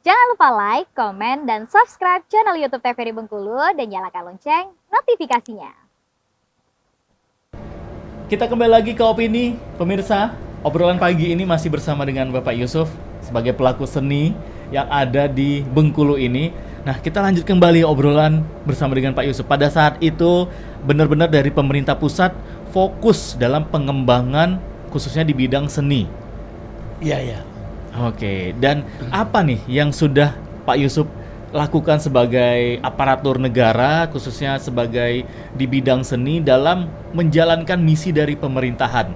Jangan lupa like, komen, dan subscribe channel YouTube TVRI Bengkulu dan nyalakan lonceng notifikasinya. Kita kembali lagi ke Opini, pemirsa. Obrolan pagi ini masih bersama dengan Bapak Yusuf sebagai pelaku seni yang ada di Bengkulu ini. Nah, kita lanjut kembali obrolan bersama dengan Pak Yusuf. Pada saat itu benar-benar dari pemerintah pusat fokus dalam pengembangan khususnya di bidang seni. Iya, iya. Oke, dan apa nih yang sudah Pak Yusuf lakukan sebagai aparatur negara, khususnya sebagai di bidang seni dalam menjalankan misi dari pemerintahan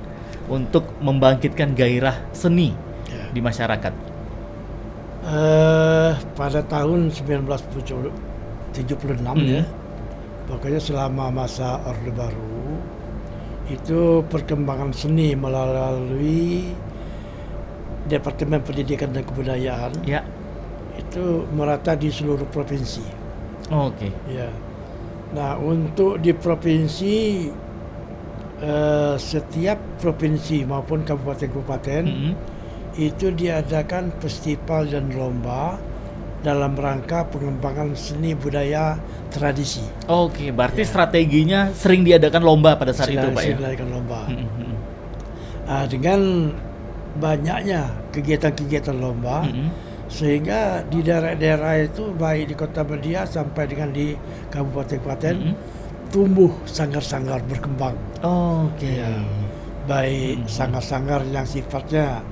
untuk membangkitkan gairah seni di masyarakat? Pada tahun 1976 ya, pokoknya selama masa Orde Baru, itu perkembangan seni melalui Departemen Pendidikan dan Kebudayaan Ya. itu merata di seluruh provinsi. Oke. Ya. Nah, untuk di provinsi, setiap provinsi maupun kabupaten-kabupaten itu diadakan festival dan lomba dalam rangka pengembangan seni budaya tradisi. Oke, berarti strateginya sering diadakan lomba pada saat itu, Pak ya? Diadakan lomba. Nah, dengan banyaknya kegiatan-kegiatan lomba, sehingga di daerah-daerah itu baik di Kota Media sampai dengan di kabupaten-kabupaten tumbuh sanggar-sanggar berkembang. Oke. Ya, baik sanggar-sanggar yang sifatnya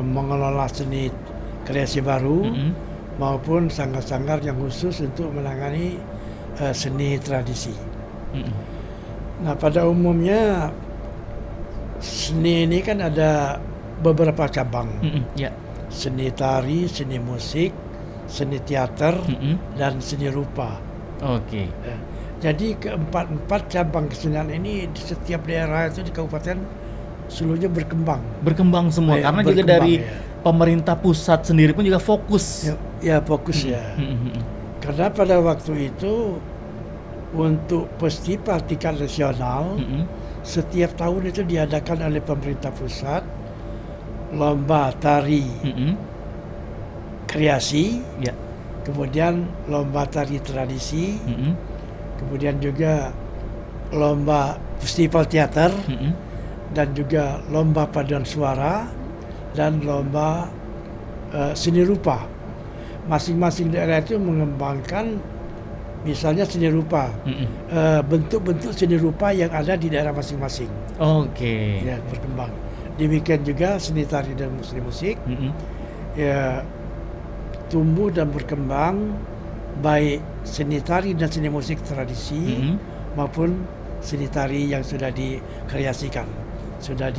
mengelola seni kreasi baru maupun sanggar-sanggar yang khusus untuk menangani seni tradisi. Nah, pada umumnya seni ini kan ada beberapa cabang. Ya. Seni tari, seni musik, seni teater, dan seni rupa. Oke. Jadi keempat cabang kesenian ini di setiap daerah itu di kabupaten seluruhnya berkembang. Berkembang semua karena juga dari pemerintah pusat sendiri pun juga fokus. Ya fokus ya. Karena pada waktu itu untuk festival tingkat nasional setiap tahun itu diadakan oleh pemerintah pusat lomba tari kreasi, kemudian lomba tari tradisi, kemudian juga lomba festival teater, dan juga lomba paduan suara, dan lomba seni rupa. Masing-masing daerah itu mengembangkan misalnya seni rupa, bentuk-bentuk seni rupa yang ada di daerah masing-masing. Oke. Ya, berkembang. Demikian juga seni tari dan seni musik, ya tumbuh dan berkembang baik seni tari dan seni musik tradisi maupun seni tari yang sudah dikreasikan, sudah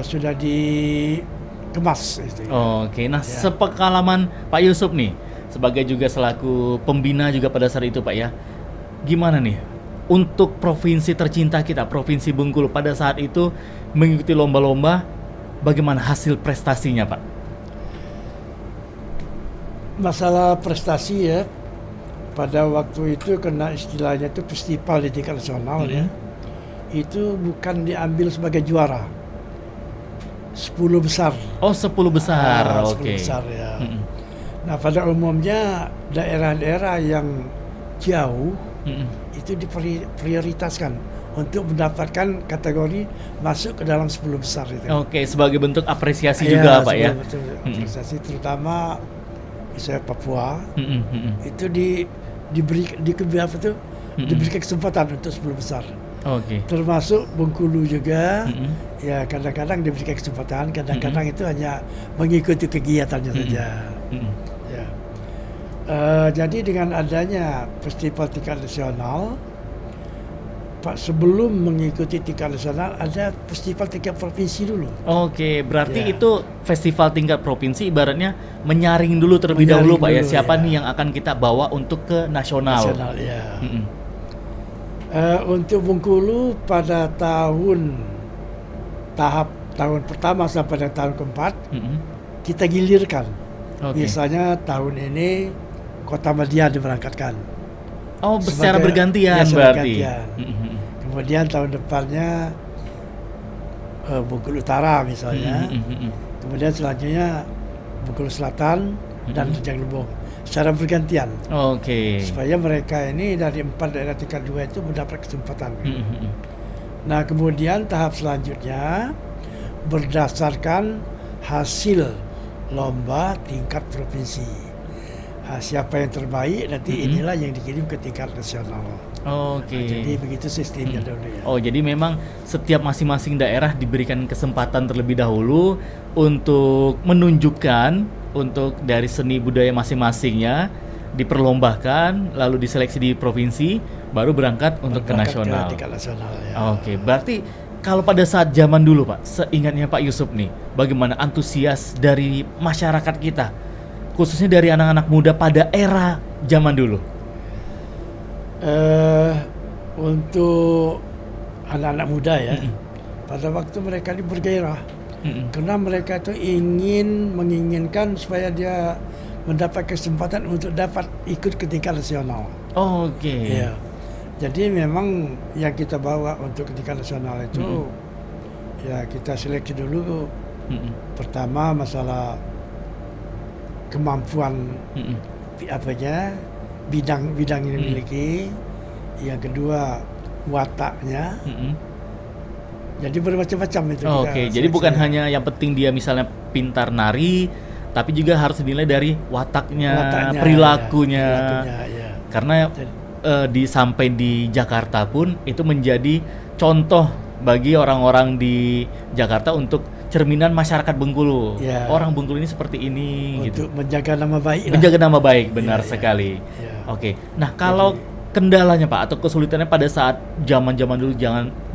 sudah dikemas. Itu, ya. Oke, nah sepengalaman Pak Yusuf nih sebagai juga selaku pembina juga pada saat itu Pak ya, gimana nih untuk provinsi tercinta kita, Provinsi Bengkulu pada saat itu mengikuti lomba-lomba, bagaimana hasil prestasinya Pak? Masalah prestasi ya, pada waktu itu kena istilahnya itu festival di tingkat nasional ya, itu bukan diambil sebagai juara, 10 besar. Oh, 10 besar, 10 oke. besar ya. Nah, pada umumnya daerah-daerah yang jauh itu diprioritaskan untuk mendapatkan kategori masuk ke dalam 10 besar itu. Oke, sebagai bentuk apresiasi juga Pak ya. Betul, apresiasi terutama misalnya Papua itu diberikan kesempatan untuk 10 besar. Oke. Termasuk Bengkulu juga, ya kadang-kadang diberikan kesempatan, kadang-kadang itu hanya mengikuti kegiatannya saja. Ya. Jadi dengan adanya festival tingkat nasional, Pak, sebelum mengikuti tingkat nasional ada festival tingkat provinsi dulu. Oke, berarti itu festival tingkat provinsi ibaratnya menyaring dulu terlebih dahulu Pak ya, siapa nih yang akan kita bawa untuk ke nasional. Nasional ya. Untuk Bengkulu pada tahun pertama sampai dengan tahun keempat kita gilirkan. Misalnya tahun ini Kota Media diberangkatkan. Oh, secara bergantian berarti. Kemudian tahun depannya Bengkulu Utara misalnya. Kemudian selanjutnya Bengkulu Selatan dan Rejang Lebong secara bergantian. Oke. Supaya mereka ini dari 4 daerah tingkat 2 itu mendapat kesempatan. Nah, kemudian tahap selanjutnya berdasarkan hasil lomba tingkat provinsi. Siapa yang terbaik nanti inilah yang dikirim ke tingkat nasional. Oke. Jadi begitu sistemnya dulu ya. Oh, jadi memang setiap masing-masing daerah diberikan kesempatan terlebih dahulu untuk menunjukkan untuk dari seni budaya masing-masingnya, diperlombakan, lalu diseleksi di provinsi, baru berangkat untuk ke nasional. Ke tingkat nasional ya. Oke, berarti kalau pada saat zaman dulu Pak, seingatnya Pak Yusuf nih, bagaimana antusias dari masyarakat kita, khususnya dari anak-anak muda pada era zaman dulu? Untuk anak-anak muda ya, pada waktu mereka ini bergairah, karena mereka itu menginginkan supaya dia mendapat kesempatan untuk dapat ikut ke tingkat nasional. Oke. Ya. Jadi memang yang kita bawa untuk ke tingkat nasional itu ya kita seleksi dulu. Pertama masalah kemampuan bidang yang dimiliki. Yang kedua wataknya. Jadi bermacam-macam itu. Oke, jadi bukan hanya yang penting dia misalnya pintar nari, tapi juga harus dinilai dari wataknya, perilakunya. Ya. Karena sampai di Jakarta pun itu menjadi contoh bagi orang-orang di Jakarta untuk cerminan masyarakat Bengkulu. Ya. Orang Bengkulu ini seperti ini untuk gitu. menjaga nama baik. Menjaga nama baik, benar Ya. sekali. Ya. Oke. Nah, kalau kendalanya Pak atau kesulitannya pada saat zaman-zaman dulu,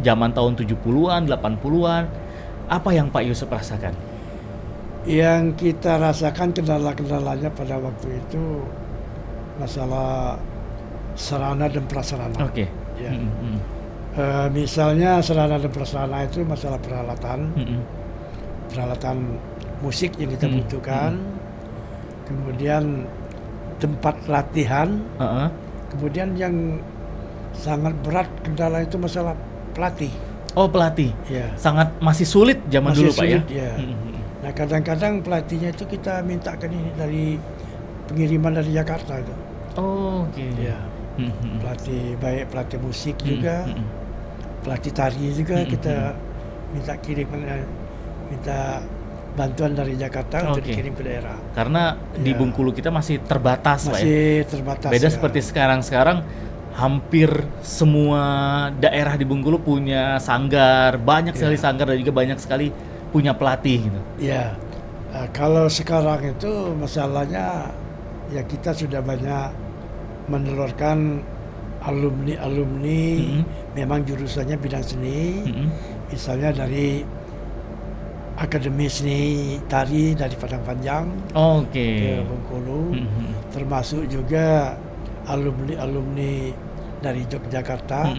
zaman tahun 70-an, 80-an, apa yang Pak Yusuf rasakan? Yang kita rasakan kendala-kendalanya pada waktu itu masalah sarana dan prasarana. Oke. Ya. Misalnya sarana dan prasarana itu masalah peralatan musik yang kita butuhkan, kemudian tempat latihan, kemudian yang sangat berat kendala itu masalah pelatih. Oh, pelatih. Ya. Sangat masih sulit zaman Masih dulu sulit, Pak ya. ya. Nah, kadang-kadang pelatihnya itu kita mintakan ini dari pengiriman dari Jakarta itu. Oh, oke. Ya. Pelatih musik juga, pelatih tari juga kita minta bantuan dari Jakarta untuk dikirim ke daerah. Karena di Bengkulu kita masih terbatas Pak ya. Masih terbatas. Beda seperti sekarang hampir semua daerah di Bengkulu punya sanggar, banyak sekali sanggar dan juga banyak sekali punya pelatih gitu. Ya. Kalau sekarang itu masalahnya ya kita sudah banyak menelurkan alumni memang jurusannya bidang seni, misalnya dari Akademi Seni Tari dari Padang Panjang ke Bengkulu, termasuk juga alumni dari Yogyakarta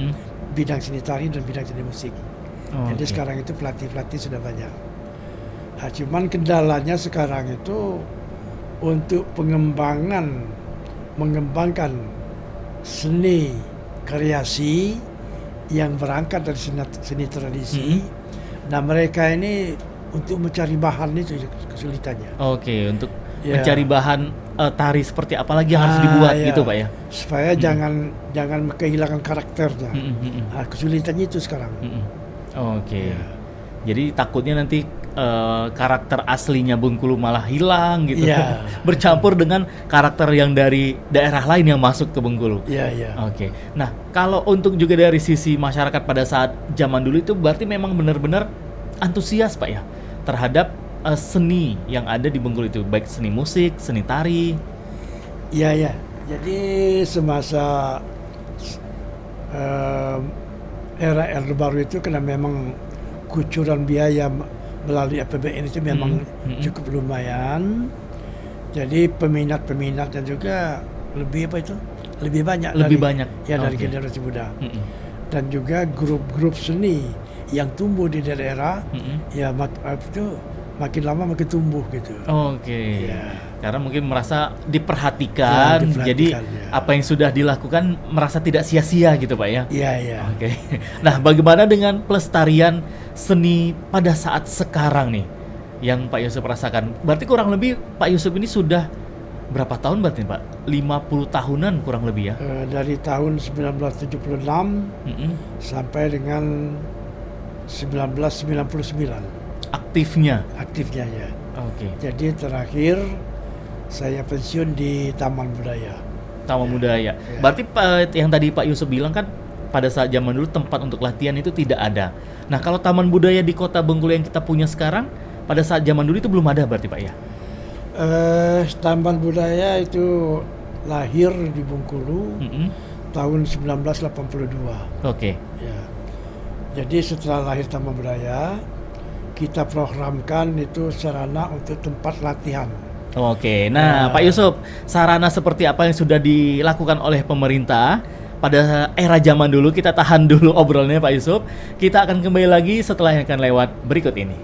bidang seni tari dan bidang seni musik. Jadi sekarang itu pelatih sudah banyak. Nah, cuman kendalanya sekarang itu untuk mengembangkan seni kreasi yang berangkat dari seni tradisi. Nah, mereka ini untuk mencari bahan itu kesulitannya. Oke, untuk mencari bahan tari seperti apa lagi yang harus dibuat gitu Pak ya. Supaya jangan kehilangan karakternya. Nah, kesulitannya itu sekarang. Oke. Jadi takutnya nanti karakter aslinya Bengkulu malah hilang gitu. Bercampur dengan karakter yang dari daerah lain yang masuk ke Bengkulu. Oke. Nah, kalau untuk juga dari sisi masyarakat pada saat zaman dulu itu berarti memang benar-benar antusias Pak ya terhadap seni yang ada di Bengkulu itu, baik seni musik, seni tari. Iya. Jadi semasa era Orde Baru itu karena memang kucuran biaya melalui APBN itu memang cukup lumayan. Jadi peminatnya juga lebih banyak dari generasi muda. Dan juga grup-grup seni yang tumbuh di daerah itu makin lama makin tumbuh gitu. Karena mungkin merasa diperhatikan, jadi apa yang sudah dilakukan merasa tidak sia-sia gitu Pak ya. Iya. Nah, bagaimana dengan pelestarian seni pada saat sekarang nih? yang Pak Yusuf rasakan. Berarti kurang lebih Pak Yusuf ini sudah berapa tahun berarti Pak? 50 tahunan kurang lebih ya? Dari tahun 1976 sampai dengan 1999 Aktifnya? aktifnya ya. Oke. Jadi terakhir saya pensiun di Taman Budaya. Taman Budaya. Berarti yang tadi Pak Yusuf bilang kan pada saat zaman dulu tempat untuk latihan itu tidak ada. Nah kalau Taman Budaya di Kota Bengkulu yang kita punya sekarang, pada saat zaman dulu itu belum ada berarti Pak ya? Taman Budaya itu lahir di Bengkulu tahun 1982. Oke. Ya. Jadi setelah lahir Taman Budaya, kita programkan itu sarana untuk tempat latihan. Oke. Nah, Pak Yusuf, sarana seperti apa yang sudah dilakukan oleh pemerintah pada era zaman dulu? Kita tahan dulu obrolannya Pak Yusuf. Kita akan kembali lagi setelah yang akan lewat berikut ini.